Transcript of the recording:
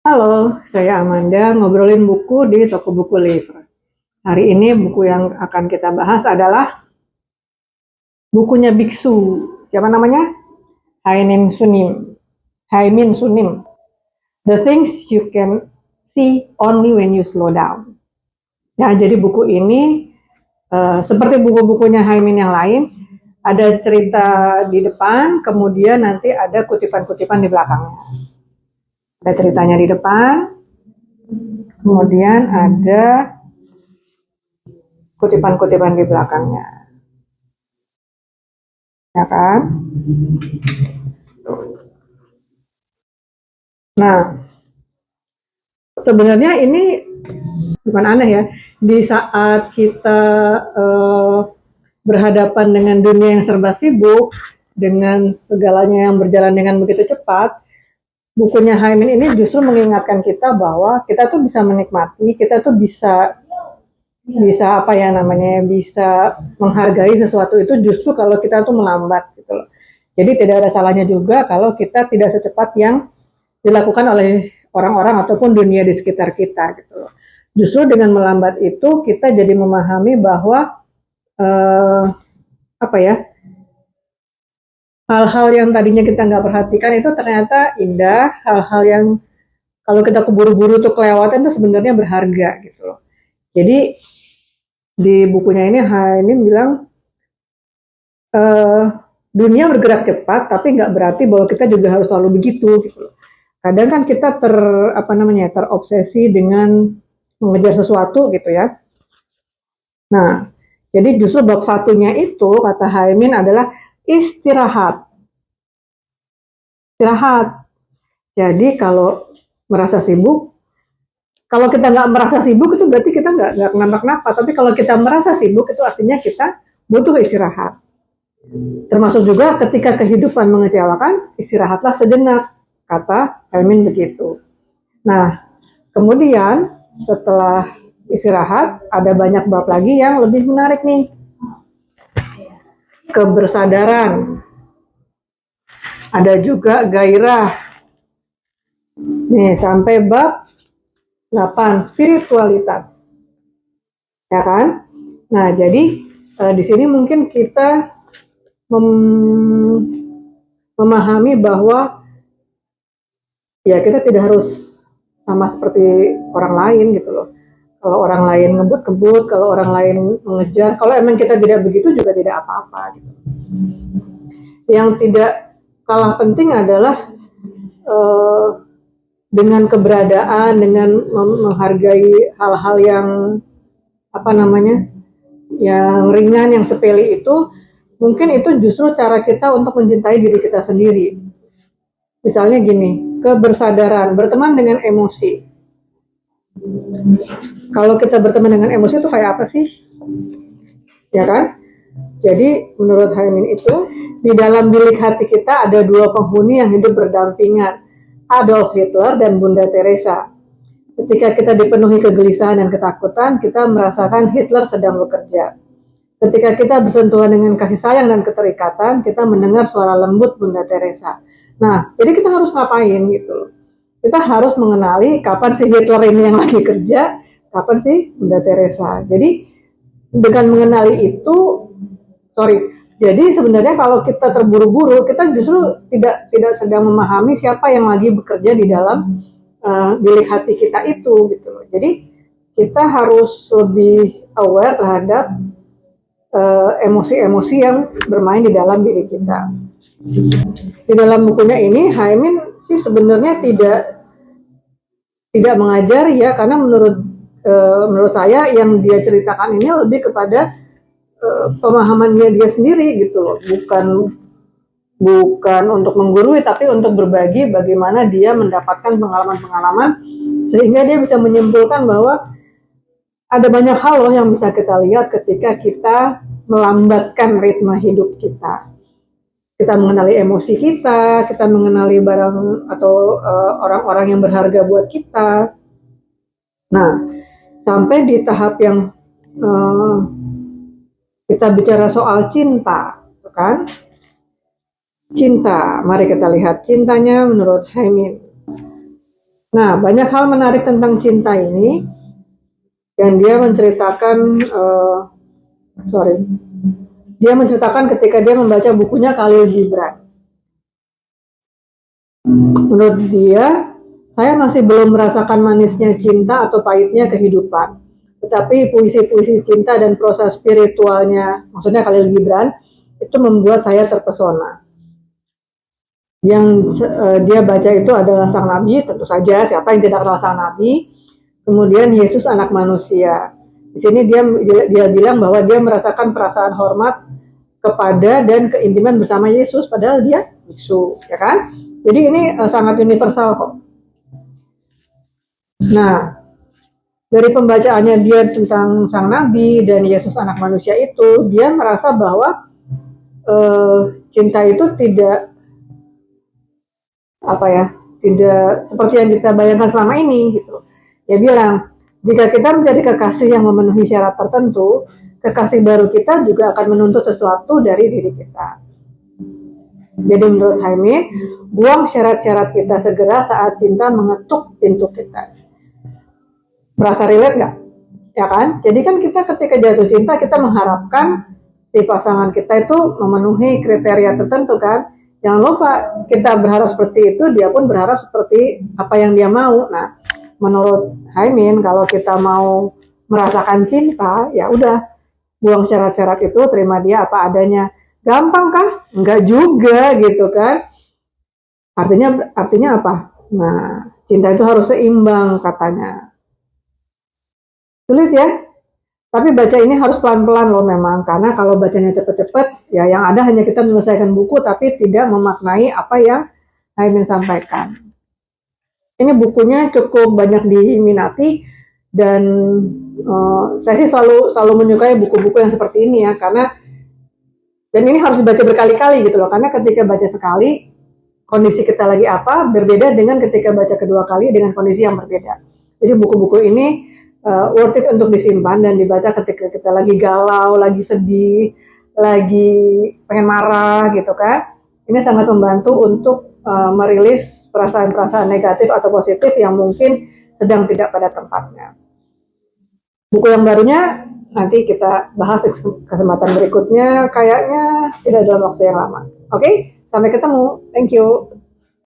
Halo, saya Amanda ngobrolin buku di toko buku Livre. Hari ini buku yang akan kita bahas adalah bukunya biksu. Siapa namanya? Haimin Sunim. Haimin Sunim. The Things You Can See Only When You Slow Down. Ya, jadi buku ini seperti buku-bukunya Haimin yang lain, ada cerita di depan, kemudian nanti ada kutipan-kutipan di belakangnya. Ada ceritanya di depan, kemudian ada kutipan-kutipan di belakangnya, ya kan? Nah, sebenarnya ini bukan aneh ya, di saat kita berhadapan dengan dunia yang serba sibuk, dengan segalanya yang berjalan dengan begitu cepat, bukunya Haimin ini justru mengingatkan kita bahwa kita tuh bisa menikmati, kita tuh bisa bisa apa ya namanya, bisa menghargai sesuatu itu justru kalau kita tuh melambat gitu loh. Jadi tidak ada salahnya juga kalau kita tidak secepat yang dilakukan oleh orang-orang ataupun dunia di sekitar kita gitu loh. Justru dengan melambat itu kita jadi memahami bahwa apa ya, hal-hal yang tadinya kita nggak perhatikan itu ternyata indah, hal-hal yang kalau kita keburu-buru tuh kelewatan itu sebenarnya berharga gitu loh. Jadi di bukunya ini bilang eh, dunia bergerak cepat, tapi nggak berarti bahwa kita juga harus selalu begitu gitu loh. Kadang kan kita terobsesi dengan mengejar sesuatu gitu ya. Nah, jadi justru bab satunya itu kata Haimin adalah istirahat. Istirahat. Jadi kalau merasa sibuk, kalau kita nggak merasa sibuk itu berarti kita nggak kenapa-kenapa. Tapi kalau kita merasa sibuk itu artinya kita butuh istirahat. Termasuk juga ketika kehidupan mengecewakan, istirahatlah sejenak, kata Haimin begitu. Nah, kemudian setelah istirahat, ada banyak bab lagi yang lebih menarik nih. Kebersadaran, ada juga gairah. Nih, sampai bab 8, spiritualitas. Ya kan? Nah, jadi di sini mungkin kita memahami bahwa ya kita tidak harus sama seperti orang lain gitu loh. Kalau orang lain ngebut-kebut, kalau orang lain mengejar, kalau emang kita tidak begitu juga tidak apa-apa. Gitu. Yang tidak kalah penting adalah eh, dengan keberadaan, dengan menghargai hal-hal yang apa namanya, yang ringan, yang sepele itu, mungkin itu justru cara kita untuk mencintai diri kita sendiri. Misalnya gini, kebersadaran, berteman dengan emosi. Kalau kita berteman dengan emosi itu kayak apa sih? Ya kan? Jadi menurut Haimin itu, di dalam bilik hati kita ada dua penghuni yang hidup berdampingan, Adolf Hitler dan Bunda Teresa. Ketika kita dipenuhi kegelisahan dan ketakutan, kita merasakan Hitler sedang bekerja. Ketika kita bersentuhan dengan kasih sayang dan keterikatan, kita mendengar suara lembut Bunda Teresa. Nah, jadi kita harus ngapain gitu. Kita harus mengenali kapan si Hitler ini yang lagi kerja, kapan sih Bunda Teresa. Jadi dengan mengenali itu, jadi sebenarnya kalau kita terburu-buru, kita justru tidak sedang memahami siapa yang lagi bekerja di dalam bilik hati kita itu gitu loh. Jadi kita harus lebih aware terhadap emosi-emosi yang bermain di dalam diri kita. Di dalam bukunya ini Haimin sih sebenarnya tidak mengajar ya, karena menurut saya yang dia ceritakan ini lebih kepada pemahamannya dia sendiri gitu loh, bukan untuk menggurui tapi untuk berbagi bagaimana dia mendapatkan pengalaman-pengalaman sehingga dia bisa menyimpulkan bahwa ada banyak hal loh yang bisa kita lihat ketika kita melambatkan ritme hidup kita. Kita mengenali emosi kita mengenali barang atau orang-orang yang berharga buat kita. Nah, sampai di tahap yang kita bicara soal cinta, kan? Cinta, mari kita lihat cintanya menurut Haimin. Nah, banyak hal menarik tentang cinta ini, dan dia menceritakan, dia menceritakan ketika dia membaca bukunya Khalil Gibran. Menurut dia, saya masih belum merasakan manisnya cinta atau pahitnya kehidupan. Tetapi puisi-puisi cinta dan proses spiritualnya, maksudnya Khalil Gibran, itu membuat saya terpesona. Yang dia baca itu adalah sang nabi, tentu saja siapa yang tidak kenal sang nabi. Kemudian Yesus anak manusia. Di sini dia bilang bahwa dia merasakan perasaan hormat kepada dan keintiman bersama Yesus, padahal dia biksu, ya kan? Jadi ini sangat universal kok. Nah, dari pembacaannya dia tentang sang nabi dan Yesus anak manusia itu, dia merasa bahwa cinta itu tidak apa ya, tidak seperti yang kita bayangkan selama ini gitu. Dia bilang, jika kita menjadi kekasih yang memenuhi syarat tertentu, kekasih baru kita juga akan menuntut sesuatu dari diri kita. Jadi menurut Haimin, buang syarat-syarat kita segera saat cinta mengetuk pintu kita. Merasa relate nggak? Ya kan? Jadi kan kita ketika jatuh cinta, kita mengharapkan si pasangan kita itu memenuhi kriteria tertentu kan. Jangan lupa, kita berharap seperti itu, dia pun berharap seperti apa yang dia mau. Nah, menurut Haimin, kalau kita mau merasakan cinta, ya udah, buang syarat-syarat itu, terima dia apa adanya. Gampang kah? Enggak juga gitu kan. Artinya apa? Nah, cinta itu harus seimbang katanya. Sulit ya, tapi baca ini harus pelan-pelan loh memang, karena kalau bacanya cepet-cepet, ya yang ada hanya kita menyelesaikan buku tapi tidak memaknai apa yang Haimin sampaikan. Ini bukunya cukup banyak diminati, dan saya sih selalu menyukai buku-buku yang seperti ini ya, karena dan ini harus dibaca berkali-kali gitu loh, karena ketika baca sekali kondisi kita lagi apa berbeda dengan ketika baca kedua kali dengan kondisi yang berbeda. Jadi buku-buku ini worth it untuk disimpan dan dibaca ketika kita lagi galau, lagi sedih, lagi pengen marah gitu kan. Ini sangat membantu untuk merilis perasaan-perasaan negatif atau positif yang mungkin sedang tidak pada tempatnya. Buku yang barunya nanti kita bahas kesempatan berikutnya, kayaknya tidak dalam waktu yang lama. Oke, sampai ketemu. Thank you.